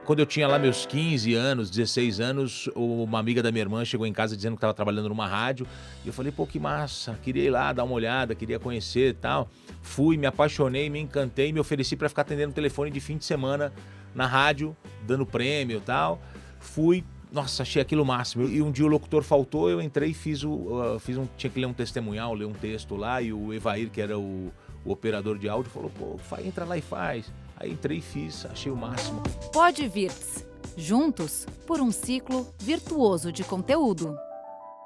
Quando eu tinha lá meus 15 anos, 16 anos, uma amiga da minha irmã chegou em casa dizendo que estava trabalhando numa rádio. E eu falei, pô, que massa, queria ir lá dar uma olhada, queria conhecer e tal. Fui, me apaixonei, me encantei, me ofereci para ficar atendendo o telefone de fim de semana na rádio, dando prêmio e tal. Fui, nossa, achei aquilo o máximo. E um dia o locutor faltou, eu entrei e tinha que ler um testemunhal, ler um texto lá. E o Evair, que era o operador de áudio, falou, pô, entra lá e faz. Aí entrei e fiz, achei o máximo. Podvirts. Juntos por um ciclo virtuoso de conteúdo.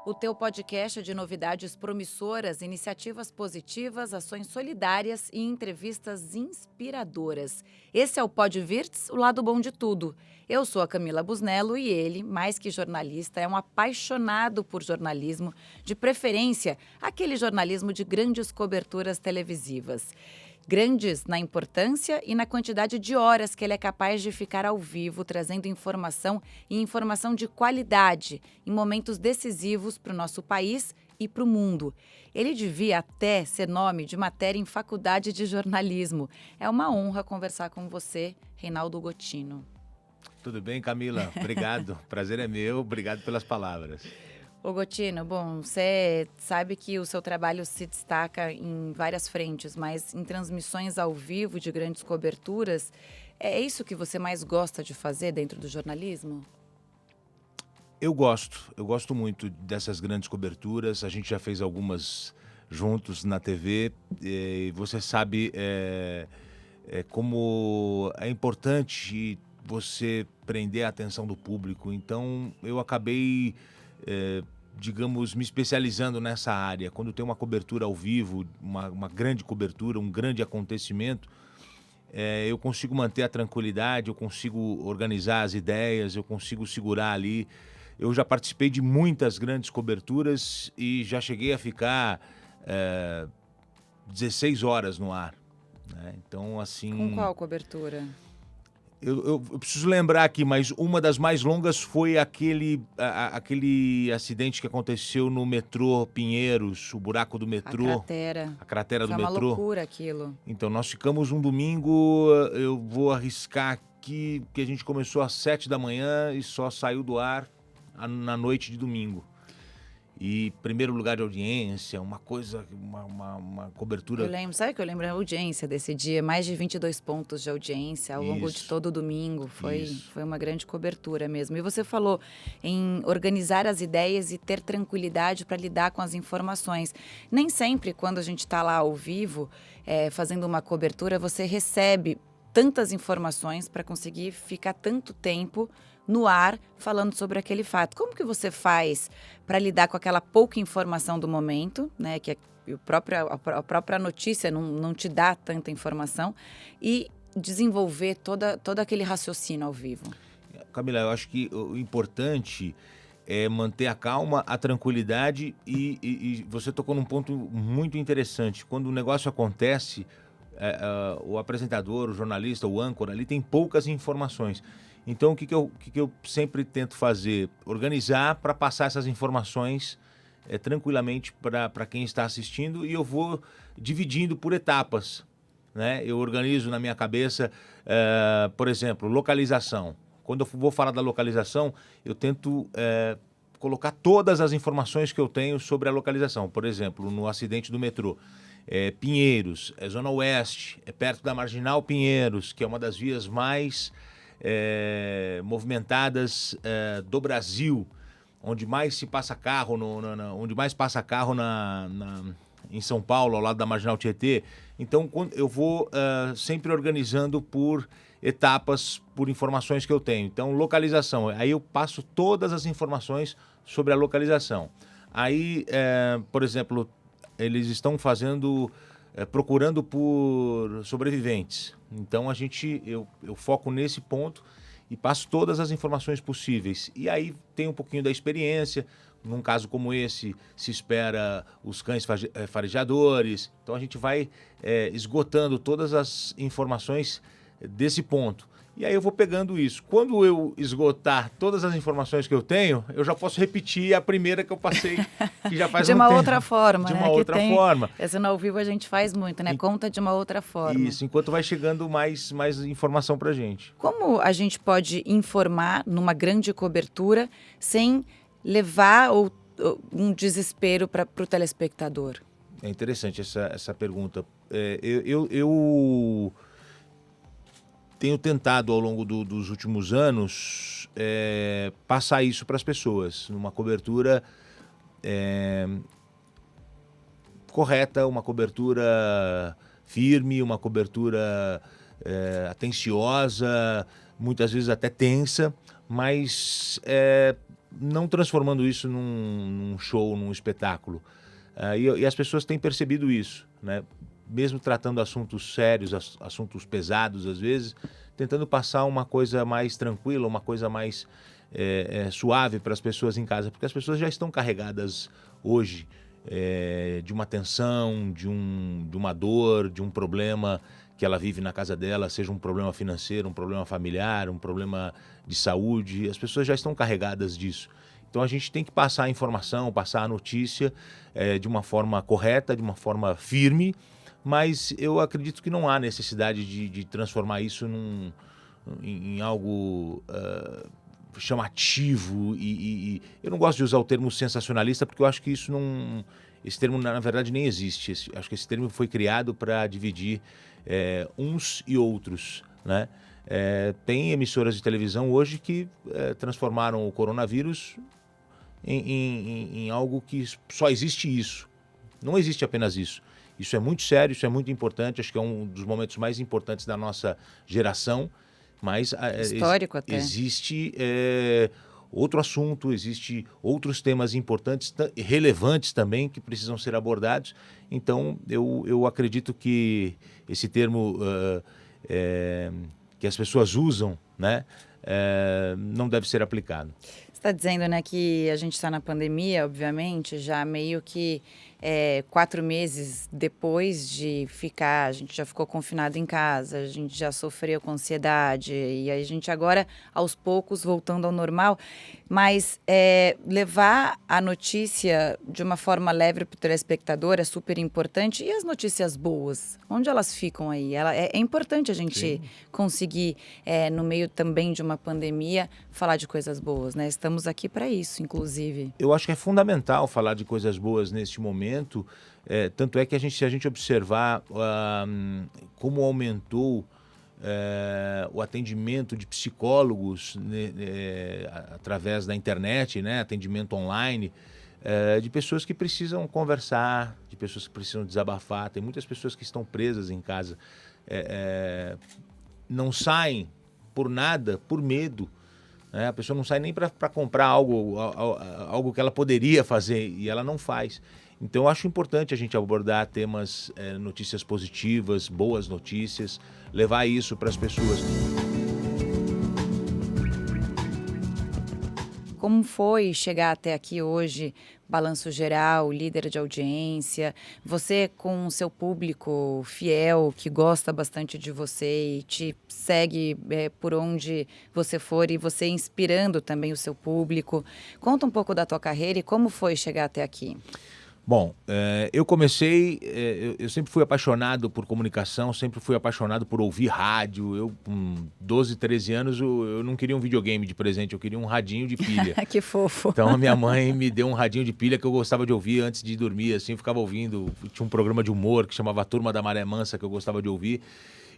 O teu podcast é de novidades promissoras, iniciativas positivas, ações solidárias e entrevistas inspiradoras. Esse é o Podvirts, o lado bom de tudo. Eu sou a Camila Busnello e ele, mais que jornalista, é um apaixonado por jornalismo, de preferência aquele jornalismo de grandes coberturas televisivas. Grandes na importância e na quantidade de horas que ele é capaz de ficar ao vivo, trazendo informação e informação de qualidade em momentos decisivos para o nosso país e para o mundo. Ele devia até ser nome de matéria em faculdade de jornalismo. É uma honra conversar com você, Reinaldo Gotino. Tudo bem, Camila? Obrigado. Prazer é meu. Obrigado pelas palavras. Ô Gotino, bom, você sabe que o seu trabalho se destaca em várias frentes, mas em transmissões ao vivo de grandes coberturas, é isso que você mais gosta de fazer dentro do jornalismo? Eu gosto muito dessas grandes coberturas. A gente já fez algumas juntos na TV. E você sabe como é importante você prender a atenção do público. Então, eu acabei digamos, me especializando nessa área. Quando tem uma cobertura ao vivo, uma grande cobertura, um grande acontecimento, eu consigo manter a tranquilidade, eu consigo organizar as ideias, eu consigo segurar ali. Eu já participei de muitas grandes coberturas e já cheguei a ficar 16 horas no ar, né? Então, assim... Com qual cobertura? Eu preciso lembrar aqui, mas uma das mais longas foi aquele acidente que aconteceu no metrô Pinheiros, o buraco do metrô. A cratera do metrô. Foi uma metrô. loucura aquilo. Então, nós ficamos um domingo, eu vou arriscar aqui, que a gente começou às 7 da manhã e só saiu do ar na noite de domingo. E primeiro lugar de audiência, uma coisa, uma cobertura... Eu lembro, sabe que eu lembro a audiência desse dia? Mais de 22 pontos de audiência ao longo de todo o domingo. Foi uma grande cobertura mesmo. E você falou em organizar as ideias e ter tranquilidade para lidar com as informações. Nem sempre, quando a gente está lá ao vivo, fazendo uma cobertura, você recebe tantas informações para conseguir ficar tanto tempo no ar falando sobre aquele fato. Como que você faz para lidar com aquela pouca informação do momento, né, que a própria notícia não te dá tanta informação, e desenvolver todo aquele raciocínio ao vivo? Camila, eu acho que o importante é manter a calma, a tranquilidade e você tocou num ponto muito interessante. Quando o negócio acontece, o apresentador, o jornalista, o âncora ali tem poucas informações. Então, o que eu sempre tento fazer? Organizar para passar essas informações tranquilamente para quem está assistindo, e eu vou dividindo por etapas, né? Eu organizo na minha cabeça, por exemplo, localização. Quando eu vou falar da localização, eu tento colocar todas as informações que eu tenho sobre a localização. Por exemplo, no acidente do metrô. Pinheiros, Zona Oeste, perto da Marginal Pinheiros, que é uma das vias mais movimentadas do Brasil, onde mais se passa carro, onde mais passa carro em São Paulo, ao lado da Marginal Tietê. Então, eu vou sempre organizando por etapas, por informações que eu tenho. Então, localização, aí eu passo todas as informações sobre a localização. Aí, por exemplo, eles estão procurando por sobreviventes. Então eu foco nesse ponto e passo todas as informações possíveis. E aí tem um pouquinho da experiência. Num caso como esse, se espera os cães farejadores. Então a gente vai esgotando todas as informações desse ponto. E aí eu vou pegando isso. Quando eu esgotar todas as informações que eu tenho, eu já posso repetir a primeira que eu passei, que já faz de um uma tempo. outra forma, De né? uma outra forma. Essa no ao vivo a gente faz muito, né? Conta de uma outra forma. Isso, enquanto vai chegando mais informação pra gente. Como a gente pode informar numa grande cobertura sem levar um desespero para o telespectador? É interessante essa pergunta. Eu tenho tentado ao longo dos últimos anos passar isso para as pessoas, numa cobertura correta, uma cobertura firme, uma cobertura atenciosa, muitas vezes até tensa, mas não transformando isso num show, num espetáculo. E as pessoas têm percebido isso, né? Mesmo tratando assuntos sérios, assuntos pesados às vezes, tentando passar uma coisa mais tranquila, uma coisa mais suave para as pessoas em casa, porque as pessoas já estão carregadas hoje de uma tensão, de uma dor, de um problema que ela vive na casa dela, seja um problema financeiro, um problema familiar, um problema de saúde. As pessoas já estão carregadas disso. Então a gente tem que passar a informação, passar a notícia de uma forma correta, de uma forma firme, mas eu acredito que não há necessidade de transformar isso em algo chamativo e eu não gosto de usar o termo sensacionalista porque eu acho que isso não... Esse termo, na verdade, nem existe. Acho que esse termo foi criado para dividir uns e outros, né? Tem emissoras de televisão hoje que transformaram o coronavírus em algo que só existe isso. Não existe apenas isso. Isso é muito sério, isso é muito importante, acho que é um dos momentos mais importantes da nossa geração, mas histórico até. Existe outro assunto, existe outros temas importantes, relevantes também, que precisam ser abordados. Então, eu acredito que esse termo que as pessoas usam, né, não deve ser aplicado. Você está dizendo, né, que a gente está na pandemia, obviamente, já meio que 4 meses depois de ficar, a gente já ficou confinado em casa, a gente já sofreu com ansiedade, e a gente agora, aos poucos, voltando ao normal, mas levar a notícia de uma forma leve para o telespectador é super importante. E as notícias boas, onde elas ficam aí? É importante a gente Sim. conseguir, no meio também de uma pandemia, falar de coisas boas, né? Estamos aqui para isso, inclusive. Eu acho que é fundamental falar de coisas boas neste momento. Tanto é que se a gente observar como aumentou o atendimento de psicólogos através da internet, né, atendimento online, de pessoas que precisam conversar, de pessoas que precisam desabafar. Tem muitas pessoas que estão presas em casa, não saem por nada, por medo. A pessoa não sai nem para comprar algo que ela poderia fazer e ela não faz. Então, eu acho importante a gente abordar temas, notícias positivas, boas notícias, levar isso para as pessoas. Como foi chegar até aqui hoje, Balanço Geral, líder de audiência, você com o seu público fiel, que gosta bastante de você e te segue por onde você for, e você inspirando também o seu público. Conta um pouco da tua carreira e como foi chegar até aqui. Bom, eu comecei, eu sempre fui apaixonado por comunicação, sempre fui apaixonado por ouvir rádio. Eu, com 12, 13 anos, eu não queria um videogame de presente, eu queria um radinho de pilha. Que fofo. Então, a minha mãe me deu um radinho de pilha que eu gostava de ouvir antes de dormir, assim, eu ficava ouvindo. Tinha um programa de humor que chamava Turma da Maré Mansa, que eu gostava de ouvir.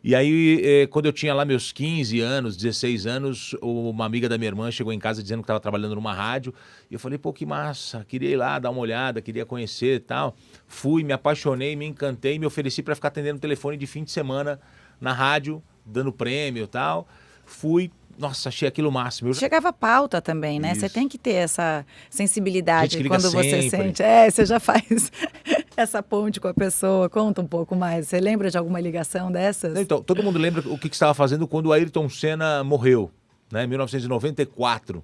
E aí, quando eu tinha lá meus 15 anos, 16 anos, uma amiga da minha irmã chegou em casa dizendo que estava trabalhando numa rádio. E eu falei, pô, que massa, queria ir lá dar uma olhada, queria conhecer e tal. Fui, me apaixonei, me encantei, me ofereci para ficar atendendo o telefone de fim de semana na rádio, dando prêmio e tal. Fui, nossa, achei aquilo o máximo. Chegava pauta também, né? Isso. Você tem que ter essa sensibilidade Gente que liga quando você sempre. sente. Você já faz essa ponte com a pessoa. Conta um pouco mais. Você lembra de alguma ligação dessas? Então, todo mundo lembra o que estava fazendo quando o Ayrton Senna morreu, né? Em 1994.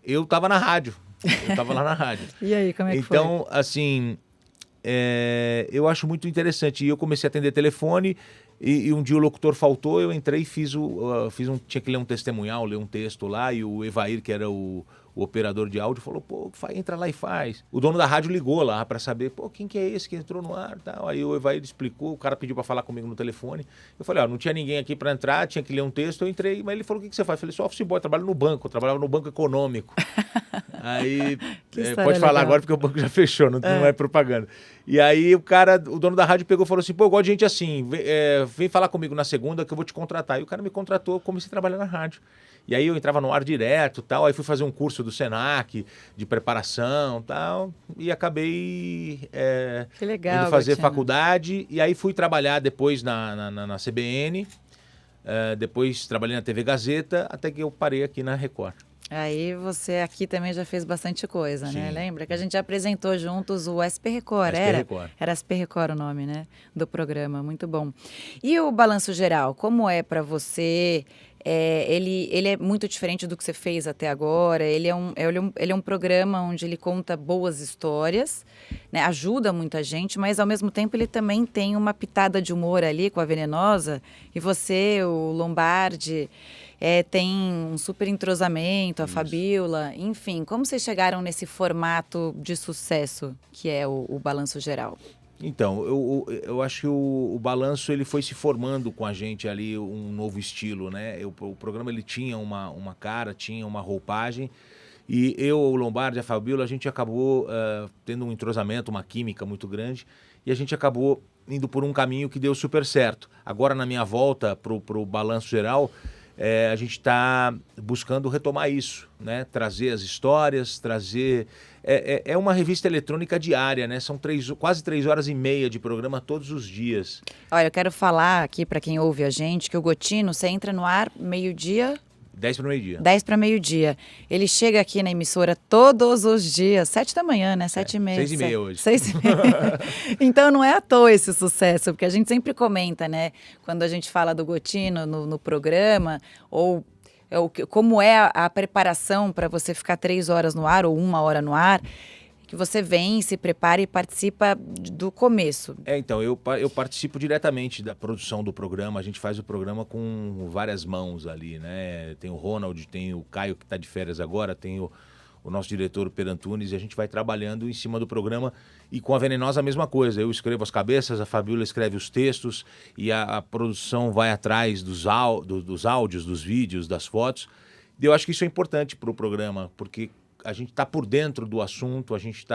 Eu estava na rádio. Eu estava lá na rádio. E aí, como é que foi? Então, assim, eu acho muito interessante. E eu comecei a atender telefone E um dia o locutor faltou, eu entrei e tinha que ler um testemunhal, ler um texto lá, e o Evair, que era o operador de áudio, falou, pô, entra lá e faz. O dono da rádio ligou lá para saber, pô, quem que é esse que entrou no ar e tal. Aí o Evair explicou, o cara pediu para falar comigo no telefone. Eu falei, não tinha ninguém aqui para entrar, tinha que ler um texto, eu entrei. Mas ele falou, o que você faz? Eu falei, sou office boy, trabalho no banco, eu trabalhava no banco econômico. Aí, pode falar agora porque o banco já fechou, não é propaganda. E aí o dono da rádio pegou e falou assim, pô, eu gosto de gente assim, vem falar comigo na segunda que eu vou te contratar. E o cara me contratou, eu comecei a trabalhar na rádio. E aí eu entrava no ar direto, tal, aí fui fazer um curso do Senac, de preparação, tal, e acabei que legal, indo fazer Gotino. Faculdade, e aí fui trabalhar depois na CBN, depois trabalhei na TV Gazeta, até que eu parei aqui na Record. Aí você aqui também já fez bastante coisa, Sim. né? Lembra que a gente apresentou juntos o SP Record, Record. Era SP Record o nome, né? Do programa, muito bom. E o Balanço Geral, como é para você? Ele é muito diferente do que você fez até agora. Ele é um programa onde ele conta boas histórias, né? Ajuda muita gente, mas ao mesmo tempo ele também tem uma pitada de humor ali com a Venenosa. E você, o Lombardi, tem um super entrosamento, a Isso. Fabiola. Enfim, como vocês chegaram nesse formato de sucesso que é o Balanço Geral? Então, eu acho que o Balanço ele foi se formando com a gente ali, um novo estilo, né? O programa ele tinha uma cara, tinha uma roupagem, e eu, o Lombardi e a Fabiola, a gente acabou tendo um entrosamento, uma química muito grande, e a gente acabou indo por um caminho que deu super certo. Agora, na minha volta pro Balanço Geral, a gente está buscando retomar isso, né? Trazer as histórias, trazer... É uma revista eletrônica diária, né? São quase 3h30 de programa todos os dias. Olha, eu quero falar aqui para quem ouve a gente que o Gotino, você entra no ar meio-dia... 10 para meio-dia. 10 para meio-dia. Ele chega aqui na emissora todos os dias, 7 da manhã, né? 7h30. 6h30 hoje. 6h30. Então não é à toa esse sucesso, porque a gente sempre comenta, né? Quando a gente fala do Gotino no programa, ou como é a preparação para você ficar 3 horas no ar ou 1 hora no ar, que você vem, se prepara e participa do começo. Então, eu participo diretamente da produção do programa, a gente faz o programa com várias mãos ali, né? Tem o Ronald, tem o Caio que está de férias agora, tem o nosso diretor, o Per Antunes, e a gente vai trabalhando em cima do programa. E com a Venenosa a mesma coisa, eu escrevo as cabeças, a Fabiola escreve os textos e a produção vai atrás dos áudios, dos vídeos, das fotos. E eu acho que isso é importante para o programa, porque a gente está por dentro do assunto, a gente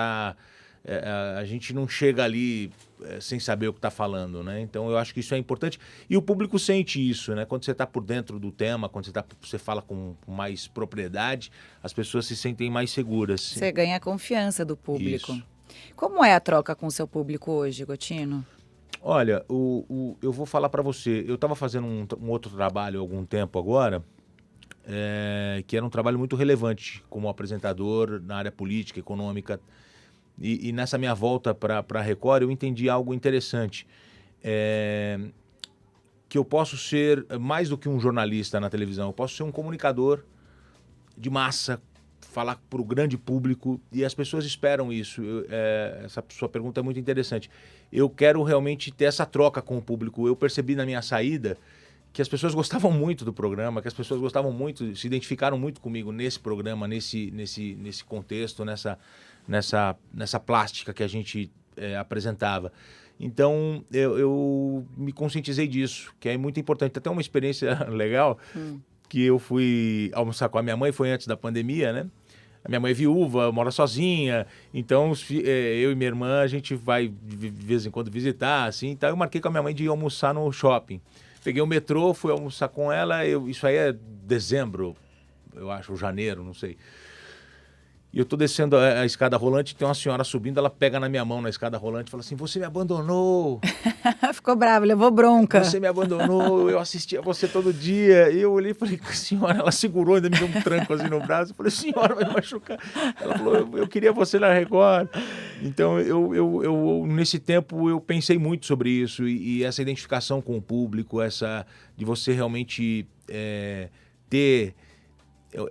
não chega ali sem saber o que está falando, né? Então eu acho que isso é importante e o público sente isso, né? Quando você está por dentro do tema, quando você fala com mais propriedade, as pessoas se sentem mais seguras. Você ganha a confiança do público. Isso. Como é a troca com o seu público hoje, Gotino? Olha, eu vou falar para você, eu estava fazendo um outro trabalho há algum tempo agora, que era um trabalho muito relevante como apresentador na área política, econômica. E nessa minha volta para a Record, eu entendi algo interessante. Que eu posso ser mais do que um jornalista na televisão, eu posso ser um comunicador de massa, falar para o grande público, e as pessoas esperam isso. Essa sua pergunta é muito interessante. Eu quero realmente ter essa troca com o público. Eu percebi na minha saída que as pessoas gostavam muito do programa, que as pessoas gostavam muito, se identificaram muito comigo nesse programa, nesse contexto, nessa plástica que a gente apresentava. Então, eu me conscientizei disso, que é muito importante. Tem até uma experiência legal, que eu fui almoçar com a minha mãe, foi antes da pandemia, né? A minha mãe é viúva, mora sozinha, então eu e minha irmã, a gente vai de vez em quando visitar, assim. Então eu marquei com a minha mãe de ir almoçar no shopping. Peguei o metrô, fui almoçar com ela, isso aí é dezembro, eu acho, ou janeiro, não sei. E eu tô descendo a escada rolante, tem uma senhora subindo, ela pega na minha mão na escada rolante e fala assim, você me abandonou. Ficou bravo, levou bronca. Você me abandonou, eu assistia você todo dia. E eu olhei e falei, senhora, ela segurou, ainda me deu um tranco assim no braço. Eu falei, senhora, vai me machucar. Ela falou, eu queria você na Record. Então, eu nesse tempo, eu pensei muito sobre isso. E essa identificação com o público, de você realmente ter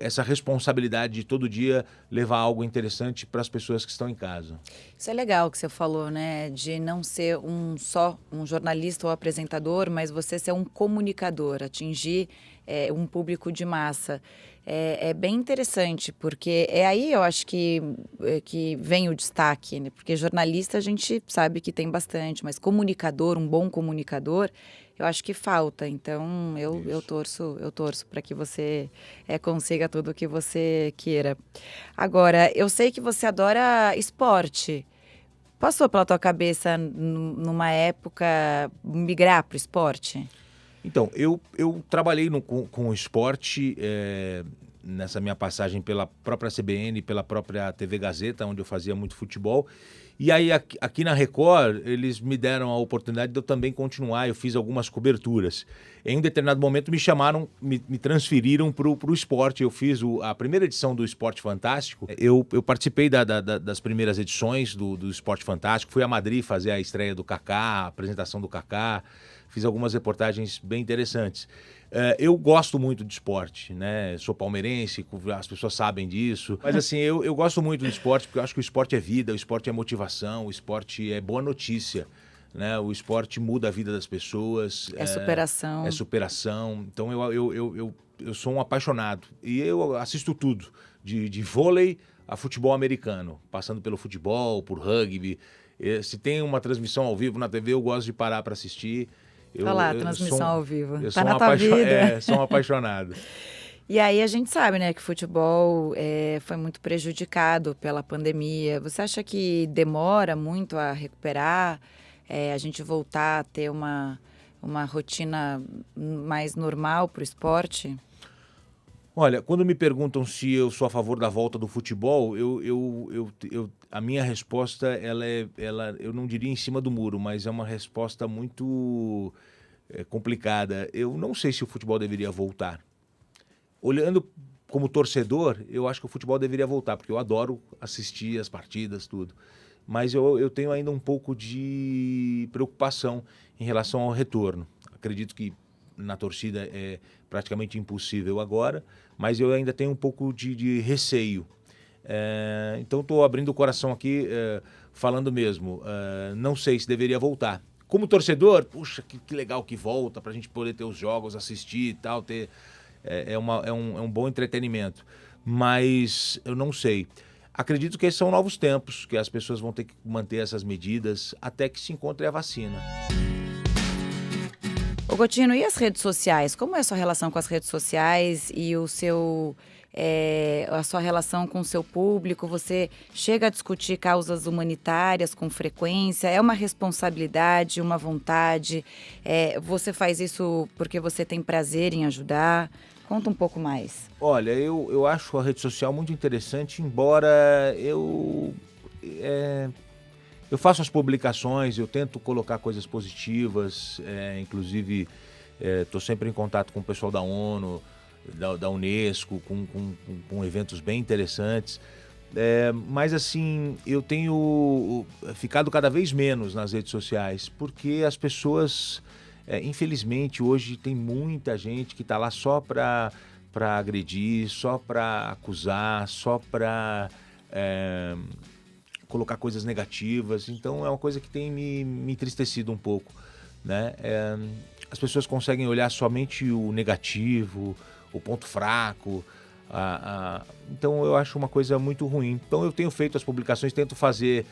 essa responsabilidade de todo dia levar algo interessante para as pessoas que estão em casa. Isso é legal que você falou, né? De não ser só um jornalista ou apresentador, mas você ser um comunicador, atingir um público de massa. É bem interessante, porque é aí eu acho que vem o destaque, né? Porque jornalista a gente sabe que tem bastante, mas comunicador, um bom comunicador, eu acho que falta. Então eu torço para que você consiga tudo o que você queira. Agora, eu sei que você adora esporte. Passou pela tua cabeça, numa época, migrar para o esporte? Então, eu trabalhei com o esporte nessa minha passagem pela própria CBN, pela própria TV Gazeta, onde eu fazia muito futebol. E aí, aqui na Record, eles me deram a oportunidade de eu também continuar. Eu fiz algumas coberturas. Em um determinado momento, me chamaram, me transferiram para o esporte. Eu fiz a primeira edição do Esporte Fantástico. Eu participei das primeiras edições do Esporte Fantástico. Fui a Madrid fazer a estreia do Kaká, a apresentação do Kaká. Fiz algumas reportagens bem interessantes. Eu gosto muito de esporte, né? Sou palmeirense, as pessoas sabem disso. Mas assim, eu gosto muito do esporte porque eu acho que o esporte é vida, o esporte é motivação, o esporte é boa notícia, né? O esporte muda a vida das pessoas. É superação. É superação. Então eu sou um apaixonado. E eu assisto tudo, de vôlei a futebol americano, passando pelo futebol, por rugby. Se tem uma transmissão ao vivo na TV, eu gosto de parar para assistir. Tá lá, transmissão ao vivo. Tá na tua vida. Sou um apaixonado. E aí a gente sabe, né, que o futebol foi muito prejudicado pela pandemia. Você acha que demora muito a recuperar, a gente voltar a ter uma rotina mais normal para o esporte? Olha, quando me perguntam se eu sou a favor da volta do futebol, a minha resposta, eu não diria em cima do muro, mas é uma resposta muito complicada. Eu não sei se o futebol deveria voltar. Olhando como torcedor, eu acho que o futebol deveria voltar, porque eu adoro assistir as partidas, tudo. Mas eu tenho ainda um pouco de preocupação em relação ao retorno. Acredito que na torcida é praticamente impossível agora, mas eu ainda tenho um pouco de receio. Então estou abrindo o coração aqui, falando mesmo. Não sei se deveria voltar. Como torcedor, puxa, que legal que volta, para a gente poder ter os jogos, assistir e tal, é um bom entretenimento. Mas eu não sei. Acredito que esses são novos tempos, que as pessoas vão ter que manter essas medidas até que se encontre a vacina. Ô Gotino, e as redes sociais? Como é a sua relação com as redes sociais e a sua relação com o seu público? Você chega a discutir causas humanitárias com frequência? É uma responsabilidade, uma vontade? Você faz isso porque você tem prazer em ajudar? Conta um pouco mais. Olha, eu acho a rede social muito interessante, embora eu faço as publicações, eu tento colocar coisas positivas, inclusive estou sempre em contato com o pessoal da ONU, da Unesco, com eventos bem interessantes. Mas assim, eu tenho ficado cada vez menos nas redes sociais, porque as pessoas, infelizmente, hoje tem muita gente que está lá só para agredir, só para acusar, só para colocar coisas negativas. Então é uma coisa que tem me entristecido um pouco, né? As pessoas conseguem olhar somente o negativo, o ponto fraco. Então eu acho uma coisa muito ruim. Então eu tenho feito as publicações, tento fazer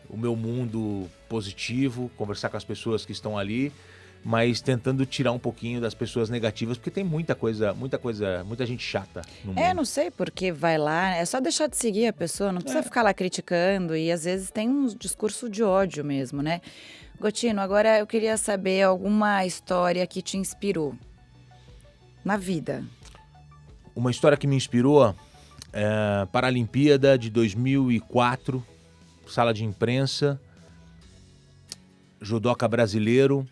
o meu mundo positivo, conversar com as pessoas que estão ali, mas tentando tirar um pouquinho das pessoas negativas, porque tem muita gente chata no mundo. Não sei porque vai lá, é só deixar de seguir a pessoa, não precisa ficar lá criticando, e às vezes tem um discurso de ódio mesmo, né? Gotino, agora eu queria saber alguma história que te inspirou na vida. Uma história que me inspirou, Paralimpíada de 2004, sala de imprensa, judoca brasileiro.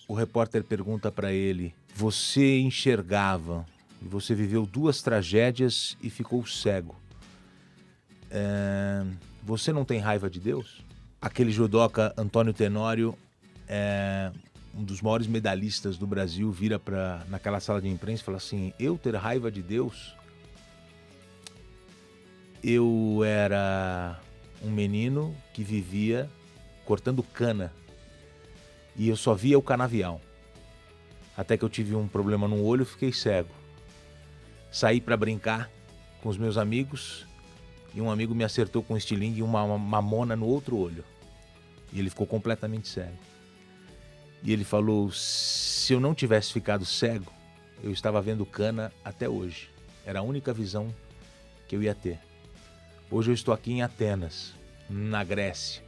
O repórter pergunta para ele: você enxergava, você viveu 2 tragédias e ficou cego. Você não tem raiva de Deus? Aquele judoca Antônio Tenório um dos maiores medalhistas do Brasil vira naquela sala de imprensa e fala assim: eu ter raiva de Deus? Eu era um menino que vivia cortando cana e eu só via o canavial. Até que eu tive um problema no olho e fiquei cego. Saí para brincar com os meus amigos e um amigo me acertou com um estilingue e uma mamona no outro olho. E ele ficou completamente cego. E ele falou: se eu não tivesse ficado cego, eu estava vendo cana até hoje. Era a única visão que eu ia ter. Hoje eu estou aqui em Atenas, na Grécia,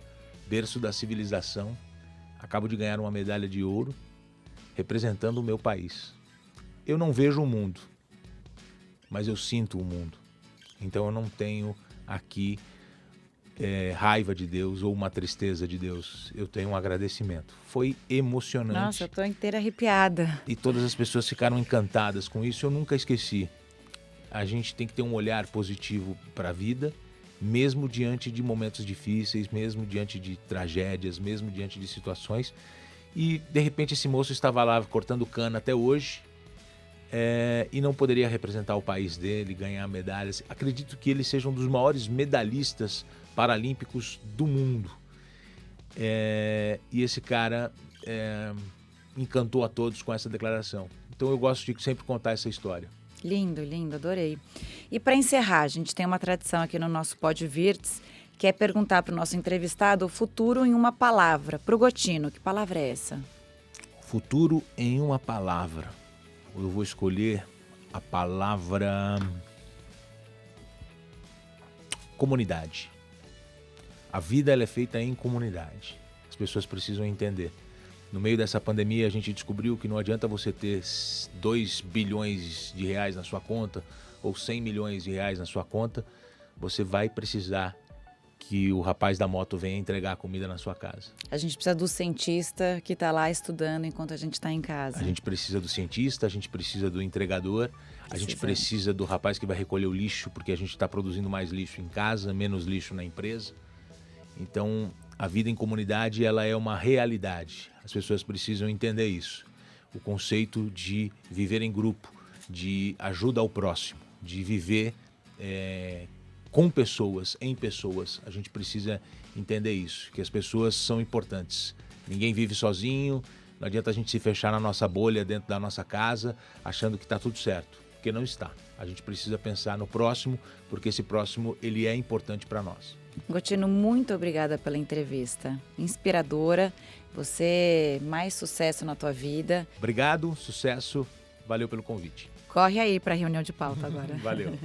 berço da civilização. Acabo de ganhar uma medalha de ouro, representando o meu país. Eu não vejo o mundo, mas eu sinto o mundo. Então eu não tenho aqui raiva de Deus ou uma tristeza de Deus. Eu tenho um agradecimento. Foi emocionante. Nossa, eu tô inteira arrepiada. E todas as pessoas ficaram encantadas com isso. Eu nunca esqueci. A gente tem que ter um olhar positivo para a vida, mesmo diante de momentos difíceis, mesmo diante de tragédias, mesmo diante de situações. E de repente esse moço estava lá cortando cana até hoje, e não poderia representar o país dele, ganhar medalhas. Acredito que ele seja um dos maiores medalhistas paralímpicos do mundo. E esse cara encantou a todos com essa declaração. Então eu gosto de sempre contar essa história. Lindo, lindo, adorei. E para encerrar, a gente tem uma tradição aqui no nosso Pod Virtus, que é perguntar para o nosso entrevistado o futuro em uma palavra. Para o Gotino, que palavra é essa? Futuro em uma palavra. Eu vou escolher a palavra comunidade. A vida ela é feita em comunidade. As pessoas precisam entender. No meio dessa pandemia, a gente descobriu que não adianta você ter 2 bilhões de reais na sua conta ou 100 milhões de reais na sua conta. Você vai precisar que o rapaz da moto venha entregar a comida na sua casa. A gente precisa do cientista que está lá estudando enquanto a gente está em casa. A gente precisa do cientista, a gente precisa do entregador, a gente precisa do rapaz que vai recolher o lixo, porque a gente está produzindo mais lixo em casa, menos lixo na empresa. Então, a vida em comunidade ela é uma realidade. As pessoas precisam entender isso. O conceito de viver em grupo, de ajuda ao próximo, de viver com pessoas, em pessoas. A gente precisa entender isso, que as pessoas são importantes. Ninguém vive sozinho, não adianta a gente se fechar na nossa bolha dentro da nossa casa, achando que está tudo certo, porque não está. A gente precisa pensar no próximo, porque esse próximo ele é importante para nós. Gotino, muito obrigada pela entrevista. Inspiradora. Você, mais sucesso na tua vida. Obrigado, sucesso. Valeu pelo convite. Corre aí para a reunião de pauta agora. Valeu.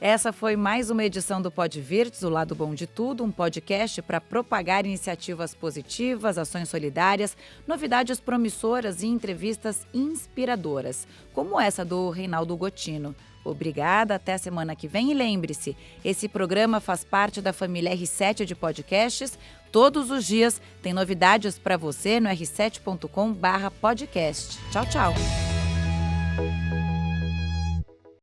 Essa foi mais uma edição do Pod Virtus, o lado bom de tudo, um podcast para propagar iniciativas positivas, ações solidárias, novidades promissoras e entrevistas inspiradoras, como essa do Reinaldo Gotino. Obrigada, até a semana que vem e lembre-se, esse programa faz parte da família R7 de podcasts. Todos os dias tem novidades para você no r7.com/podcast. Tchau, tchau.